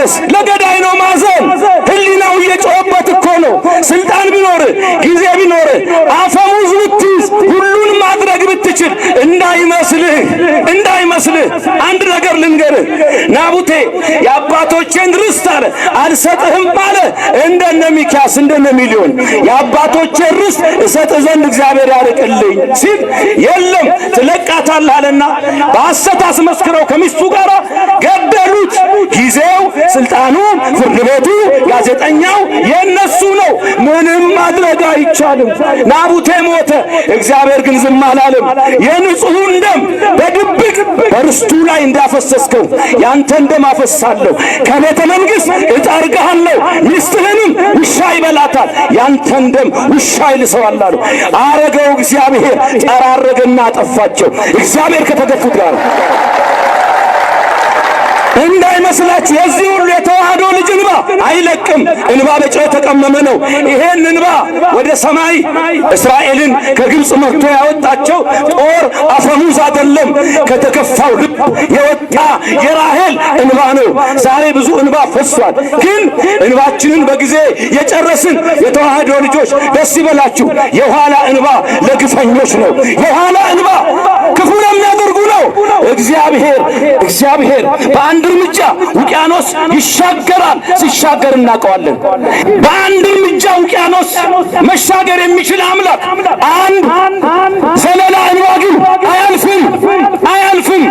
ማልቀስ ለገዳይ ነው ማዘን። ህሊናው እየጮኸበት እኮ ነው። ስልጣን ቢኖር ጊዜ ቢኖር አፈሙዝ ብትይዝ ሁሉን ማድረግ ብትችል እንዳይመስልህ አንድ ነገር ልንገርህ። ናቡቴ የአባቶቼን ርስት አለ አልሰጥህም አለ እንደነ ሚክያስ እንደነ ሚሊዮን የአባቶቼን ርስት እሰጥ ዘንድ እግዚአብሔር ያርቅልኝ ሲል የለም ትለቃታለህ አለና በሐሰት አስመስክረው ከሚስቱ ጋር ገደሉት። ጊዜው ስልጣኑ ፍርድ ቤቱ ጋዜጠኛው የነሱ ነው። ምንም ማድረግ አይቻልም። ናቡቴ ሞተ። እግዚአብሔር ግን ዝም አላለም። የንጹሑን ደም በድብቅ በርስቱ ላይ እንዳፈሰስከው ያንተን ደም አፈሳለሁ፣ ከቤተ መንግሥት እጠርግሃለሁ፣ ሚስትህንም ውሻ ይበላታል፣ ያንተን ደም ውሻ ይልሰዋል አሉ። አረገው እግዚአብሔር። ጠራረገና አጠፋቸው። እግዚአብሔር ከተገፉት ጋር እንዳይመስላችሁ የዚህ ሁሉ የተዋህዶ ልጅ እንባ አይለቅም። እንባ በጨው የተቀመመ ነው። ይሄን እንባ ወደ ሰማይ እስራኤልን ከግብፅ መርቶ ያወጣቸው ጦር አፈሙዝ አይደለም፣ ከተከፋው ልብ የወጣ የራሔል እንባ ነው። ዛሬ ብዙ እንባ ፈሷል። ግን እንባችንን በጊዜ የጨረስን የተዋህዶ ልጆች ደስ ይበላችሁ። የኋላ እንባ ለግፈኞች ነው። የኋላ እንባ ክፉ ለሚያደርጉ ነው። እግዚአብሔር በአንድ እርምጃ ውቅያኖስ ይሻገራል። ሲሻገር እናውቀዋለን። በአንድ እርምጃ ውቅያኖስ መሻገር የሚችል አምላክ አንድ ዘለላ እንባ ግን አያልፍም።